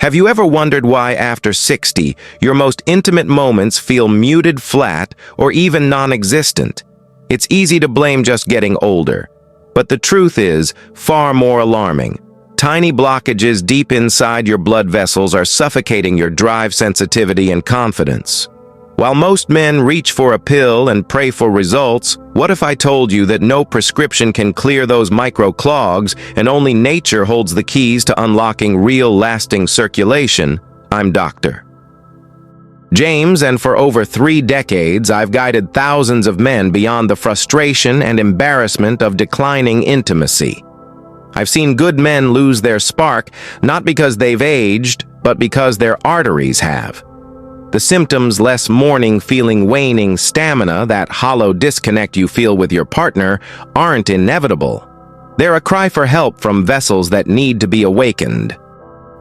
Have you ever wondered why after 60, your most intimate moments feel muted, flat, or even non-existent? It's easy to blame just getting older. But the truth is far more alarming. Tiny blockages deep inside your blood vessels are suffocating your drive, sensitivity, and confidence. While most men reach for a pill and pray for results, what if I told you that no prescription can clear those micro-clogs and only nature holds the keys to unlocking real, lasting circulation? I'm Dr. James, and for over 3 decades, I've guided thousands of men beyond the frustration and embarrassment of declining intimacy. I've seen good men lose their spark, not because they've aged, but because their arteries have. The symptoms, less morning feeling, waning stamina, that hollow disconnect you feel with your partner, aren't inevitable. They're a cry for help from vessels that need to be awakened.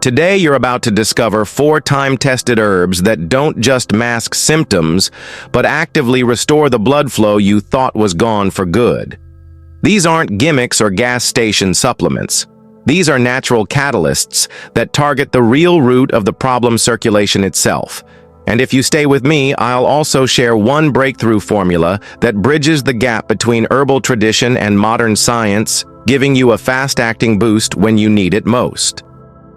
Today, you're about to discover 4 time-tested herbs that don't just mask symptoms, but actively restore the blood flow you thought was gone for good. These aren't gimmicks or gas station supplements. These are natural catalysts that target the real root of the problem, circulation itself. And if you stay with me, I'll also share one breakthrough formula that bridges the gap between herbal tradition and modern science, giving you a fast-acting boost when you need it most.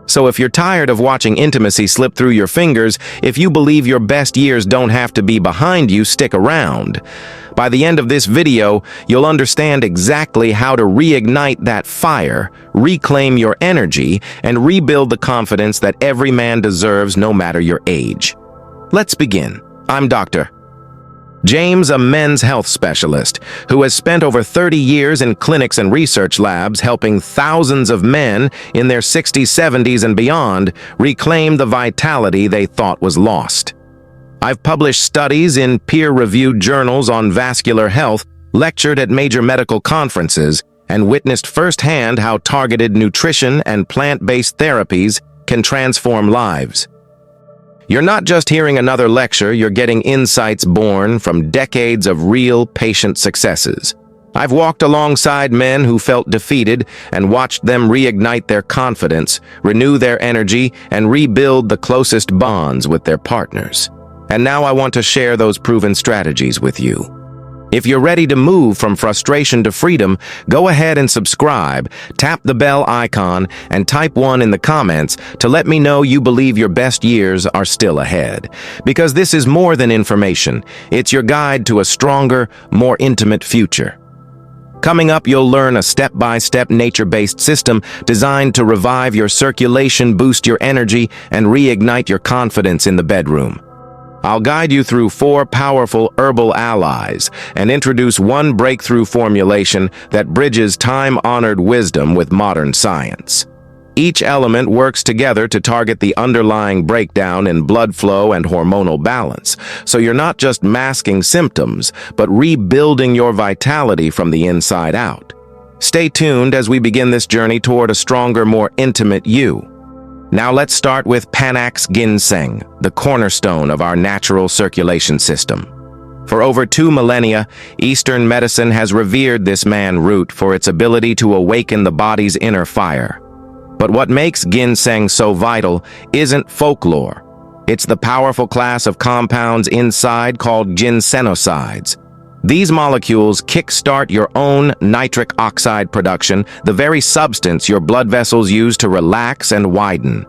So if you're tired of watching intimacy slip through your fingers, if you believe your best years don't have to be behind you, stick around. By the end of this video, you'll understand exactly how to reignite that fire, reclaim your energy, and rebuild the confidence that every man deserves, no matter your age. Let's begin. I'm Dr. James, a men's health specialist who has spent over 30 years in clinics and research labs helping thousands of men in their 60s, 70s, and beyond reclaim the vitality they thought was lost. I've published studies in peer-reviewed journals on vascular health, lectured at major medical conferences, and witnessed firsthand how targeted nutrition and plant-based therapies can transform lives. You're not just hearing another lecture, you're getting insights born from decades of real patient successes. I've walked alongside men who felt defeated and watched them reignite their confidence, renew their energy, and rebuild the closest bonds with their partners. And now I want to share those proven strategies with you. If you're ready to move from frustration to freedom, go ahead and subscribe, tap the bell icon, and type 1 in the comments to let me know you believe your best years are still ahead. Because this is more than information. It's your guide to a stronger, more intimate future. Coming up, you'll learn a step-by-step nature-based system designed to revive your circulation, boost your energy, and reignite your confidence in the bedroom. I'll guide you through 4 powerful herbal allies and introduce one breakthrough formulation that bridges time-honored wisdom with modern science. Each element works together to target the underlying breakdown in blood flow and hormonal balance, so you're not just masking symptoms, but rebuilding your vitality from the inside out. Stay tuned as we begin this journey toward a stronger, more intimate you. Now let's start with Panax Ginseng, the cornerstone of our natural circulation system. For over 2 millennia, Eastern medicine has revered this man root for its ability to awaken the body's inner fire. But what makes ginseng so vital isn't folklore. It's the powerful class of compounds inside called ginsenosides. These molecules kickstart your own nitric oxide production, the very substance your blood vessels use to relax and widen.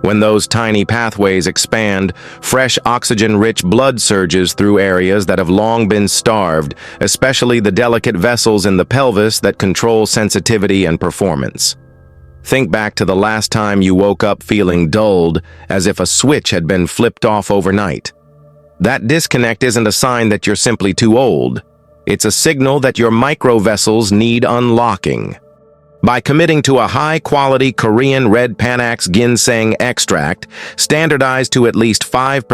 When those tiny pathways expand, fresh oxygen-rich blood surges through areas that have long been starved, especially the delicate vessels in the pelvis that control sensitivity and performance. Think back to the last time you woke up feeling dulled, as if a switch had been flipped off overnight. That disconnect isn't a sign that you're simply too old. It's a signal that your microvessels need unlocking. By committing to a high-quality Korean red Panax ginseng extract, standardized to at least 5%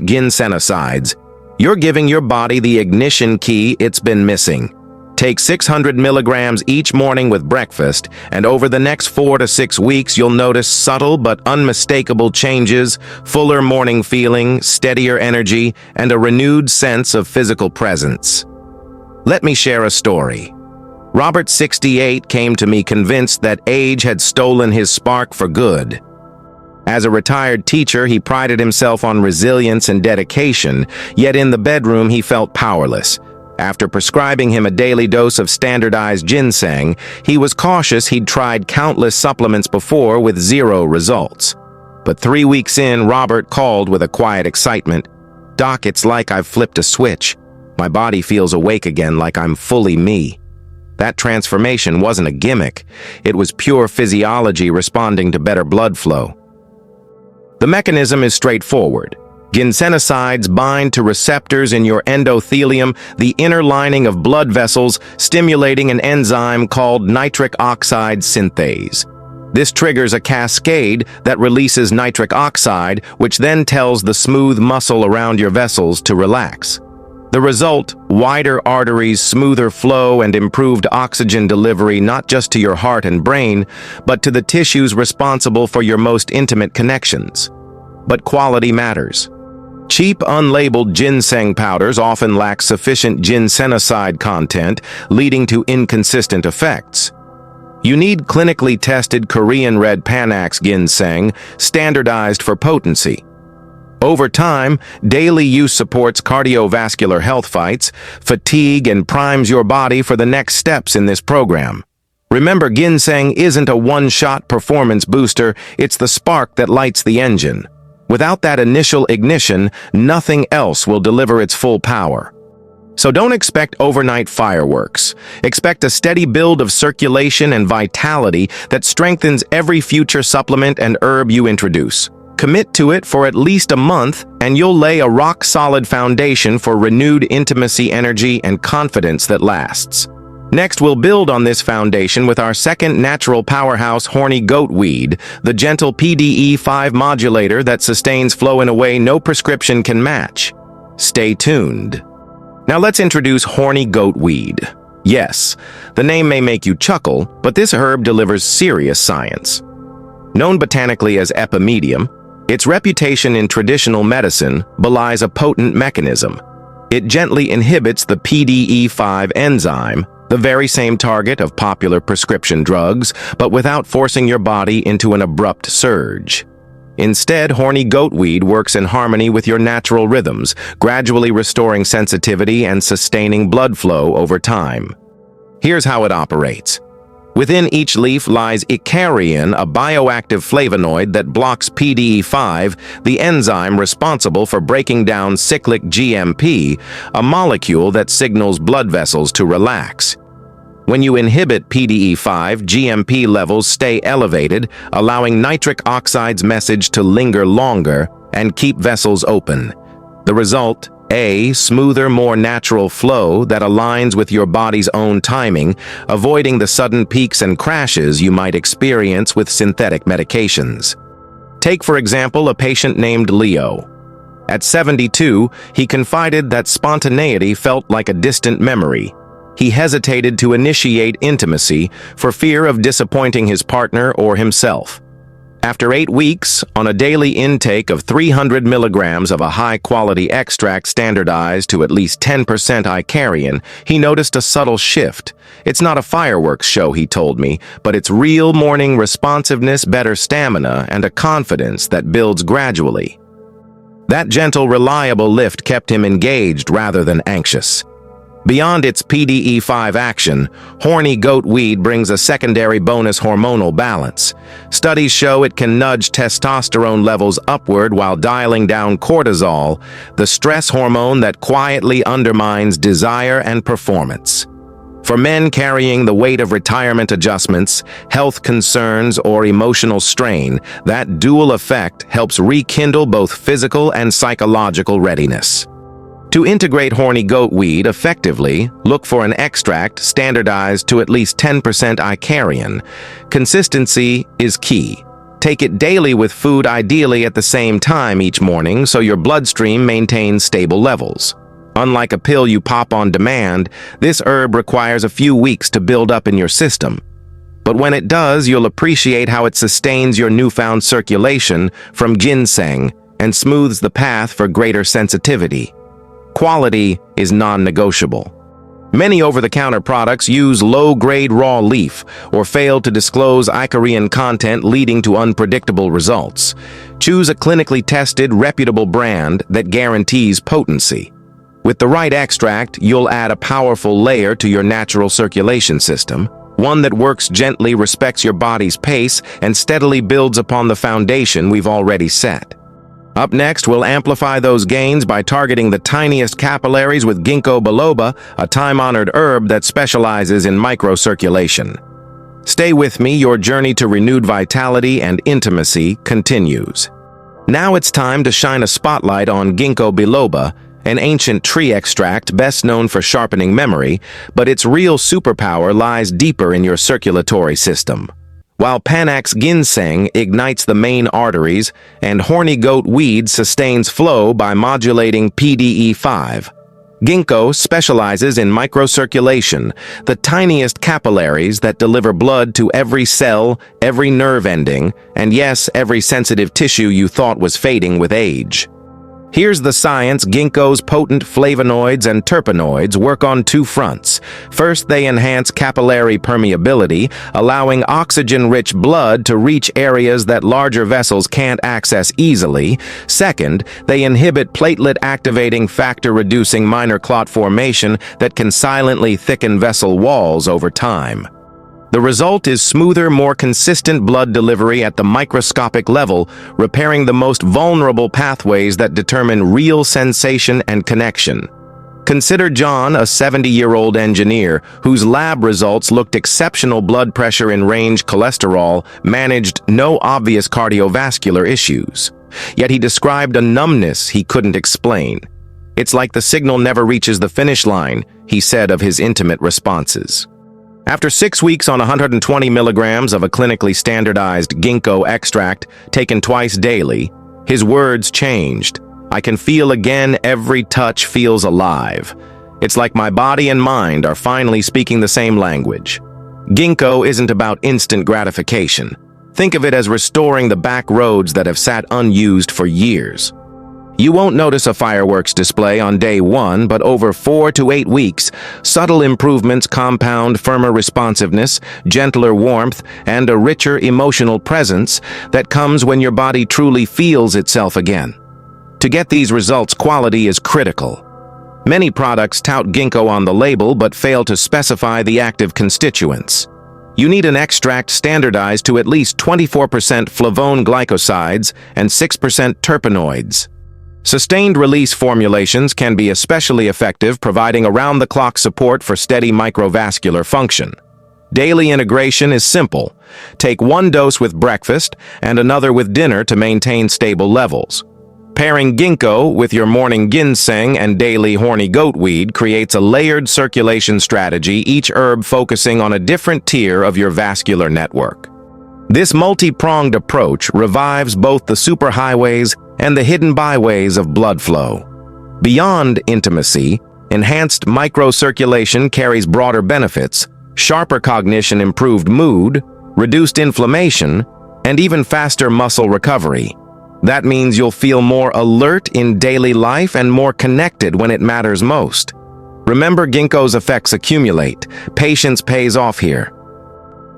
ginsenosides, you're giving your body the ignition key it's been missing. Take 600 milligrams each morning with breakfast, and over the next 4 to 6 weeks, you'll notice subtle but unmistakable changes, fuller morning feeling, steadier energy, and a renewed sense of physical presence. Let me share a story. Robert, 68, came to me convinced that age had stolen his spark for good. As a retired teacher, he prided himself on resilience and dedication, yet in the bedroom he felt powerless. After prescribing him a daily dose of standardized ginseng, he was cautious he'd tried countless supplements before with zero results. But 3 weeks in, Robert called with a quiet excitement. "Doc, it's like I've flipped a switch. My body feels awake again, like I'm fully me." That transformation wasn't a gimmick. It was pure physiology responding to better blood flow. The mechanism is straightforward. Ginsenosides bind to receptors in your endothelium, the inner lining of blood vessels, stimulating an enzyme called nitric oxide synthase. This triggers a cascade that releases nitric oxide, which then tells the smooth muscle around your vessels to relax. The result, wider arteries, smoother flow, and improved oxygen delivery not just to your heart and brain, but to the tissues responsible for your most intimate connections. But quality matters. Cheap, unlabeled ginseng powders often lack sufficient ginsenoside content, leading to inconsistent effects. You need clinically tested Korean red Panax ginseng, standardized for potency. Over time, daily use supports cardiovascular health fights, fatigue, and primes your body for the next steps in this program. Remember, ginseng isn't a one-shot performance booster, it's the spark that lights the engine. Without that initial ignition, nothing else will deliver its full power. So don't expect overnight fireworks. Expect a steady build of circulation and vitality that strengthens every future supplement and herb you introduce. Commit to it for at least a month, and you'll lay a rock-solid foundation for renewed intimacy, energy, and confidence that lasts. Next, we'll build on this foundation with our second natural powerhouse, Horny goatweed, the gentle PDE5 modulator that sustains flow in a way no prescription can match. Stay tuned. Now let's introduce Horny goatweed. Yes, the name may make you chuckle, but this herb delivers serious science. Known botanically as epimedium, its reputation in traditional medicine belies a potent mechanism. It gently inhibits the PDE5 enzyme, the very same target of popular prescription drugs, but without forcing your body into an abrupt surge. Instead, Horny goatweed works in harmony with your natural rhythms, gradually restoring sensitivity and sustaining blood flow over time. Here's how it operates. Within each leaf lies icariin, a bioactive flavonoid that blocks PDE5, the enzyme responsible for breaking down cyclic GMP, a molecule that signals blood vessels to relax. When you inhibit PDE5, GMP levels stay elevated, allowing nitric oxide's message to linger longer and keep vessels open. The result? A smoother, more natural flow that aligns with your body's own timing, avoiding the sudden peaks and crashes you might experience with synthetic medications. Take, for example, a patient named Leo. At 72, he confided that spontaneity felt like a distant memory. He hesitated to initiate intimacy for fear of disappointing his partner or himself. After 8 weeks, on a daily intake of 300 milligrams of a high-quality extract standardized to at least 10% icariin, he noticed a subtle shift. It's not a fireworks show, he told me, but it's real morning responsiveness, better stamina, and a confidence that builds gradually. That gentle, reliable lift kept him engaged rather than anxious. Beyond its PDE5 action, Horny goatweed brings a secondary bonus: hormonal balance. Studies show it can nudge testosterone levels upward while dialing down cortisol, the stress hormone that quietly undermines desire and performance. For men carrying the weight of retirement adjustments, health concerns, or emotional strain, that dual effect helps rekindle both physical and psychological readiness. To integrate Horny goatweed effectively, look for an extract standardized to at least 10% icariin. Consistency is key. Take it daily with food, ideally at the same time each morning, so your bloodstream maintains stable levels. Unlike a pill you pop on demand, this herb requires a few weeks to build up in your system. But when it does, you'll appreciate how it sustains your newfound circulation from ginseng and smooths the path for greater sensitivity. Quality is non-negotiable. Many over-the-counter products use low-grade raw leaf or fail to disclose icarian content, leading to unpredictable results. Choose a clinically tested, reputable brand that guarantees potency. With the right extract, you'll add a powerful layer to your natural circulation system, one that works gently, respects your body's pace, and steadily builds upon the foundation we've already set. Up next, we'll amplify those gains by targeting the tiniest capillaries with Ginkgo biloba, a time-honored herb that specializes in microcirculation. Stay with me, your journey to renewed vitality and intimacy continues. Now it's time to shine a spotlight on Ginkgo biloba, an ancient tree extract best known for sharpening memory, but its real superpower lies deeper in your circulatory system. While Panax ginseng ignites the main arteries and horny goat weed sustains flow by modulating PDE5, Ginkgo specializes in microcirculation, the tiniest capillaries that deliver blood to every cell, every nerve ending, and yes, every sensitive tissue you thought was fading with age. Here's the science. Ginkgo's potent flavonoids and terpenoids work on two fronts. First, they enhance capillary permeability, allowing oxygen-rich blood to reach areas that larger vessels can't access easily. Second, they inhibit platelet-activating factor, reducing minor clot formation that can silently thicken vessel walls over time. The result is smoother, more consistent blood delivery at the microscopic level, repairing the most vulnerable pathways that determine real sensation and connection. Consider John, a 70-year-old engineer whose lab results looked exceptional: blood pressure in range, cholesterol managed, no obvious cardiovascular issues. Yet he described a numbness he couldn't explain. "It's like the signal never reaches the finish line," he said of his intimate responses. After 6 weeks on 120 milligrams of a clinically standardized Ginkgo extract taken twice daily, his words changed. "I can feel again, every touch feels alive. It's like my body and mind are finally speaking the same language." Ginkgo isn't about instant gratification. Think of it as restoring the back roads that have sat unused for years. You won't notice a fireworks display on day 1, but over 4 to 8 weeks, subtle improvements compound: firmer responsiveness, gentler warmth, and a richer emotional presence that comes when your body truly feels itself again. To get these results, quality is critical. Many products tout Ginkgo on the label but fail to specify the active constituents. You need an extract standardized to at least 24% flavone glycosides and 6% terpenoids. Sustained-release formulations can be especially effective, providing around-the-clock support for steady microvascular function. Daily integration is simple. Take 1 dose with breakfast and another with dinner to maintain stable levels. Pairing Ginkgo with your morning ginseng and daily horny goat weed creates a layered circulation strategy, each herb focusing on a different tier of your vascular network. This multi-pronged approach revives both the superhighways and the hidden byways of blood flow. Beyond intimacy, enhanced microcirculation carries broader benefits: sharper cognition, improved mood, reduced inflammation, and even faster muscle recovery. That means you'll feel more alert in daily life and more connected when it matters most. Remember, Ginkgo's effects accumulate. Patience pays off here.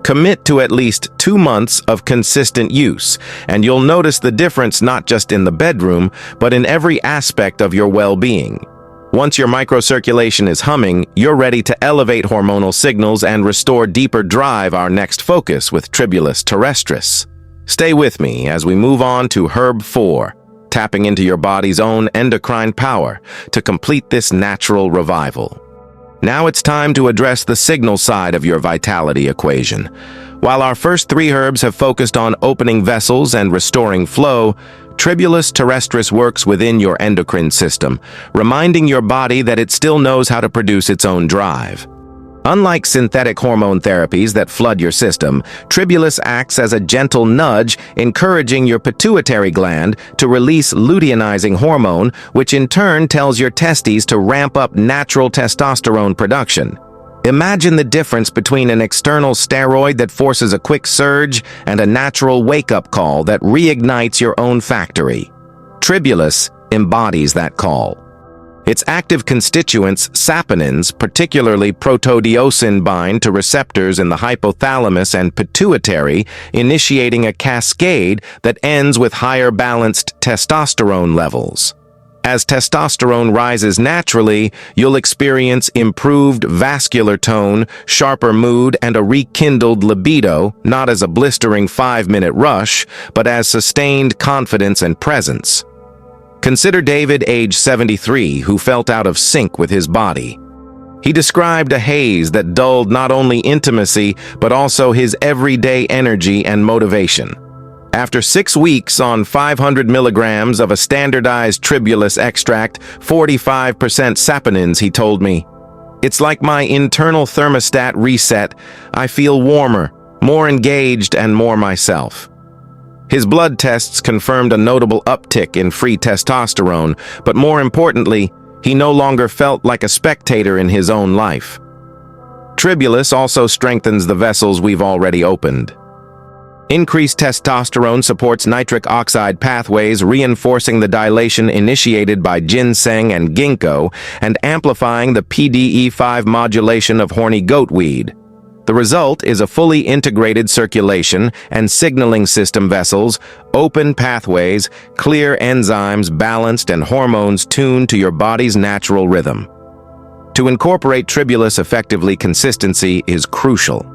Commit to at least 2 months of consistent use, and you'll notice the difference not just in the bedroom, but in every aspect of your well-being. Once your microcirculation is humming, you're ready to elevate hormonal signals and restore deeper drive, our next focus with Tribulus terrestris. Stay with me as we move on to Herb 4, tapping into your body's own endocrine power to complete this natural revival. Now it's time to address the signal side of your vitality equation. While our first 3 herbs have focused on opening vessels and restoring flow, Tribulus terrestris works within your endocrine system, reminding your body that it still knows how to produce its own drive. Unlike synthetic hormone therapies that flood your system, Tribulus acts as a gentle nudge, encouraging your pituitary gland to release luteinizing hormone, which in turn tells your testes to ramp up natural testosterone production. Imagine the difference between an external steroid that forces a quick surge and a natural wake-up call that reignites your own factory. Tribulus embodies that call. Its active constituents, saponins, particularly protodiosin, bind to receptors in the hypothalamus and pituitary, initiating a cascade that ends with higher balanced testosterone levels. As testosterone rises naturally, you'll experience improved vascular tone, sharper mood, and a rekindled libido, not as a blistering 5-minute rush, but as sustained confidence and presence. Consider David, age 73, who felt out of sync with his body. He described a haze that dulled not only intimacy, but also his everyday energy and motivation. After 6 weeks on 500 milligrams of a standardized Tribulus extract, 45% saponins, he told me, "It's like my internal thermostat reset. I feel warmer, more engaged, and more myself." His blood tests confirmed a notable uptick in free testosterone, but more importantly, he no longer felt like a spectator in his own life. Tribulus also strengthens the vessels we've already opened. Increased testosterone supports nitric oxide pathways, reinforcing the dilation initiated by ginseng and ginkgo and amplifying the PDE5 modulation of horny goatweed. The result is a fully integrated circulation and signaling system vessels, open pathways, clear enzymes, balanced, and hormones tuned to your body's natural rhythm. To incorporate Tribulus effectively, consistency is crucial.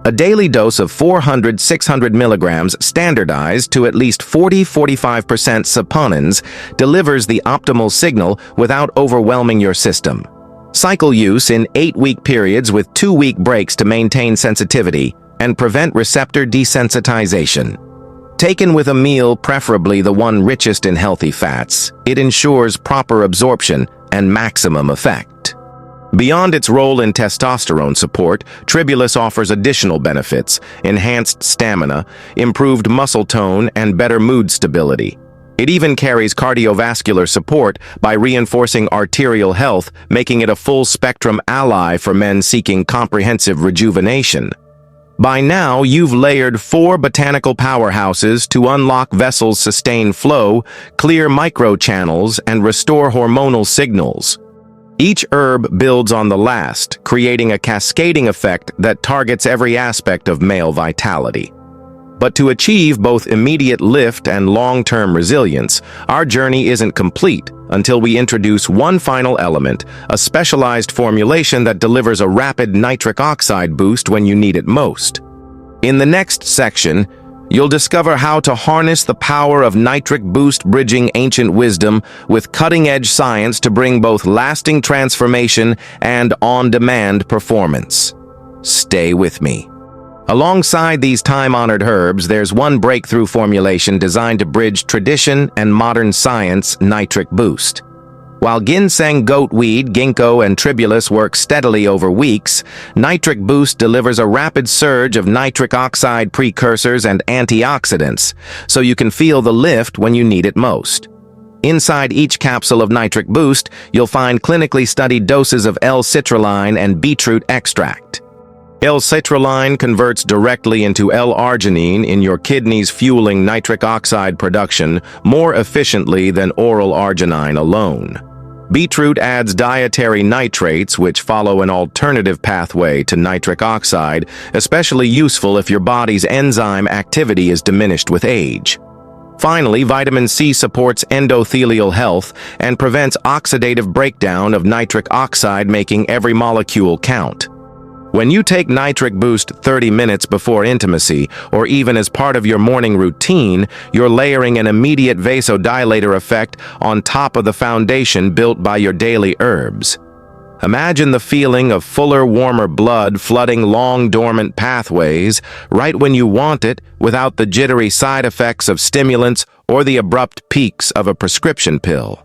A daily dose of 400-600 milligrams, standardized to at least 40-45% saponins, delivers the optimal signal without overwhelming your system. Cycle use in 8-week periods with 2-week breaks to maintain sensitivity and prevent receptor desensitization. Taken with a meal, preferably the one richest in healthy fats, it ensures proper absorption and maximum effect. Beyond its role in testosterone support, Tribulus offers additional benefits: enhanced stamina, improved muscle tone, and better mood stability. It even carries cardiovascular support by reinforcing arterial health, making it a full-spectrum ally for men seeking comprehensive rejuvenation. By now, you've layered 4 botanical powerhouses to unlock vessels' sustained flow, clear microchannels, and restore hormonal signals. Each herb builds on the last, creating a cascading effect that targets every aspect of male vitality. But to achieve both immediate lift and long-term resilience, our journey isn't complete until we introduce one final element, a specialized formulation that delivers a rapid nitric oxide boost when you need it most. In the next section, you'll discover how to harness the power of Nitric Boost, bridging ancient wisdom with cutting-edge science to bring both lasting transformation and on-demand performance. Stay with me. Alongside these time-honored herbs, there's one breakthrough formulation designed to bridge tradition and modern science: Nitric Boost. While ginseng, goatweed, ginkgo, and tribulus work steadily over weeks, Nitric Boost delivers a rapid surge of nitric oxide precursors and antioxidants, so you can feel the lift when you need it most. Inside each capsule of Nitric Boost, you'll find clinically studied doses of L-citrulline and beetroot extract. L-citrulline converts directly into L-arginine in your kidneys, fueling nitric oxide production more efficiently than oral arginine alone. Beetroot adds dietary nitrates, which follow an alternative pathway to nitric oxide, especially useful if your body's enzyme activity is diminished with age. Finally, vitamin C supports endothelial health and prevents oxidative breakdown of nitric oxide, making every molecule count. When you take Nitric Boost 30 minutes before intimacy, or even as part of your morning routine, you're layering an immediate vasodilator effect on top of the foundation built by your daily herbs. Imagine the feeling of fuller, warmer blood flooding long dormant pathways right when you want it, without the jittery side effects of stimulants or the abrupt peaks of a prescription pill.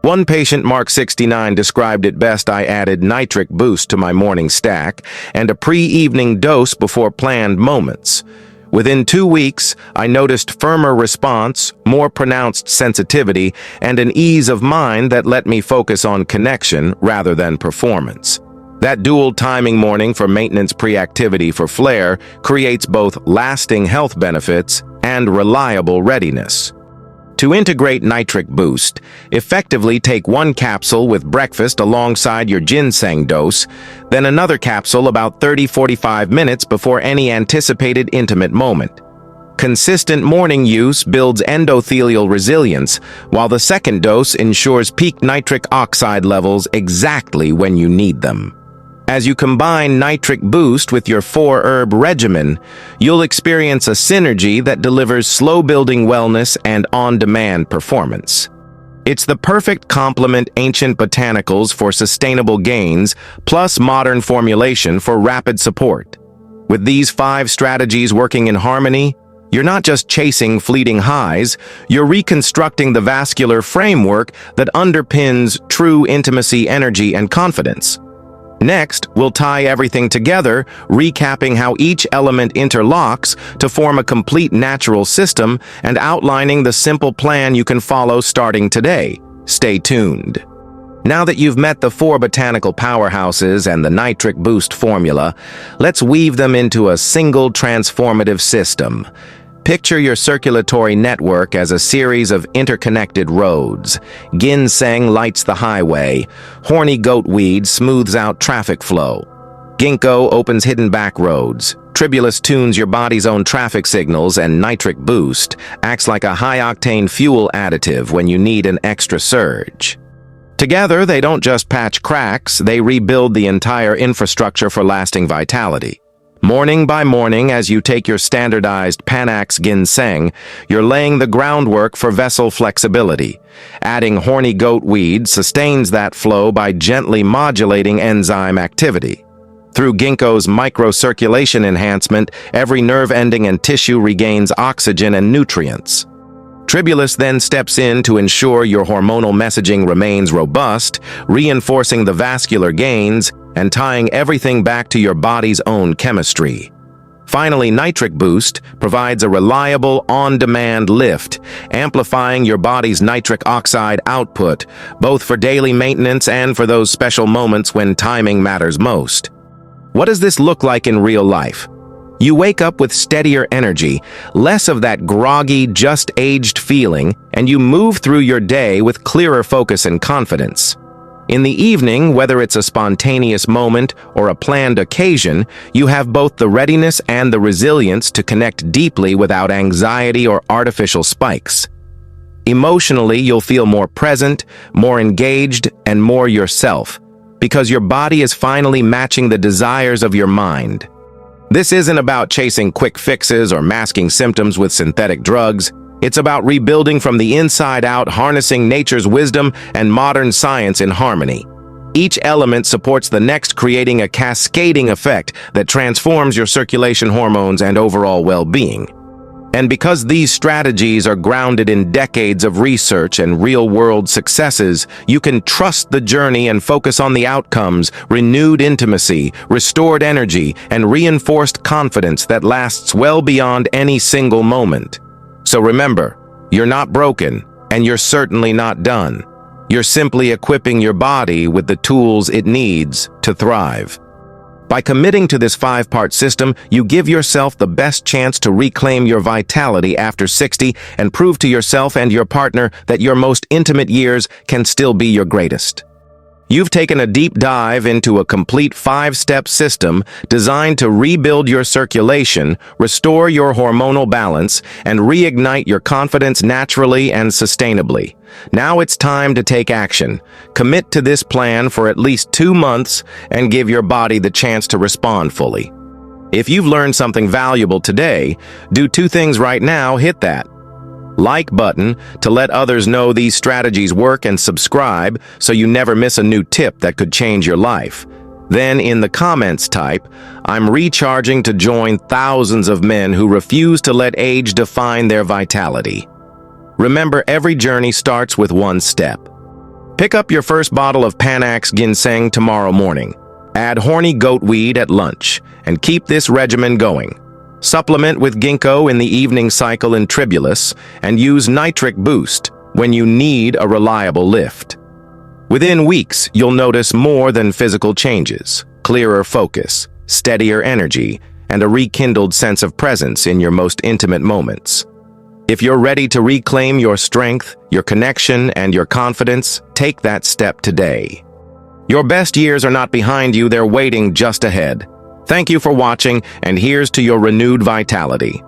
One patient, Mark 69, described it best: "I added Nitric Boost to my morning stack and a pre-evening dose before planned moments. Within 2 weeks, I noticed firmer response, more pronounced sensitivity, and an ease of mind that let me focus on connection rather than performance." That dual timing, morning for maintenance, pre-activity for flair, creates both lasting health benefits and reliable readiness. To integrate Nitric Boost, effectively take one capsule with breakfast alongside your ginseng dose, then another capsule about 30-45 minutes before any anticipated intimate moment. Consistent morning use builds endothelial resilience, while the second dose ensures peak nitric oxide levels exactly when you need them. As you combine Nitric Boost with your 4-herb regimen, you'll experience a synergy that delivers slow-building wellness and on-demand performance. It's the perfect complement ancient botanicals for sustainable gains, plus modern formulation for rapid support. With these 5 strategies working in harmony, you're not just chasing fleeting highs, you're reconstructing the vascular framework that underpins true intimacy, energy, and confidence. Next, we'll tie everything together, recapping how each element interlocks to form a complete natural system and outlining the simple plan you can follow starting today. Stay tuned. Now that you've met the 4 botanical powerhouses and the Nitric Boost formula, let's weave them into a single transformative system. Picture your circulatory network as a series of interconnected roads. Ginseng lights the highway. Horny goatweed smooths out traffic flow. Ginkgo opens hidden back roads. Tribulus tunes your body's own traffic signals, and Nitric Boost acts like a high-octane fuel additive when you need an extra surge. Together, they don't just patch cracks, they rebuild the entire infrastructure for lasting vitality. Morning by morning, as you take your standardized Panax ginseng, you're laying the groundwork for vessel flexibility. Adding horny goatweed sustains that flow by gently modulating enzyme activity. Through Ginkgo's microcirculation enhancement, every nerve ending and tissue regains oxygen and nutrients. Tribulus then steps in to ensure your hormonal messaging remains robust, reinforcing the vascular gains and tying everything back to your body's own chemistry. Finally, Nitric Boost provides a reliable, on-demand lift, amplifying your body's nitric oxide output, both for daily maintenance and for those special moments when timing matters most. What does this look like in real life? You wake up with steadier energy, less of that groggy, just-aged feeling, and you move through your day with clearer focus and confidence. In the evening, whether it's a spontaneous moment or a planned occasion, you have both the readiness and the resilience to connect deeply without anxiety or artificial spikes. Emotionally, you'll feel more present, more engaged, and more yourself, because your body is finally matching the desires of your mind. This isn't about chasing quick fixes or masking symptoms with synthetic drugs. It's about rebuilding from the inside out, harnessing nature's wisdom and modern science in harmony. Each element supports the next, creating a cascading effect that transforms your circulation, hormones, and overall well-being. And because these strategies are grounded in decades of research and real-world successes, you can trust the journey and focus on the outcomes: renewed intimacy, restored energy, and reinforced confidence that lasts well beyond any single moment. So remember, you're not broken, and you're certainly not done. You're simply equipping your body with the tools it needs to thrive. By committing to this 5-part system, you give yourself the best chance to reclaim your vitality after 60 and prove to yourself and your partner that your most intimate years can still be your greatest. You've taken a deep dive into a complete 5-step system designed to rebuild your circulation, restore your hormonal balance, and reignite your confidence naturally and sustainably. Now it's time to take action. Commit to this plan for at least 2 months and give your body the chance to respond fully. If you've learned something valuable today, do 2 things right now. Hit that like button to let others know these strategies work, and subscribe so you never miss a new tip that could change your life. Then in the comments type, "I'm recharging," to join thousands of men who refuse to let age define their vitality. Remember, every journey starts with 1 step. Pick up your first bottle of Panax ginseng tomorrow morning. Add horny goatweed at lunch, and keep this regimen going. Supplement with Ginkgo in the evening cycle and Tribulus, and use Nitric Boost when you need a reliable lift. Within weeks, you'll notice more than physical changes: clearer focus, steadier energy, and a rekindled sense of presence in your most intimate moments. If you're ready to reclaim your strength, your connection, and your confidence, take that step today. Your best years are not behind you, they're waiting just ahead. Thank you for watching, and here's to your renewed vitality.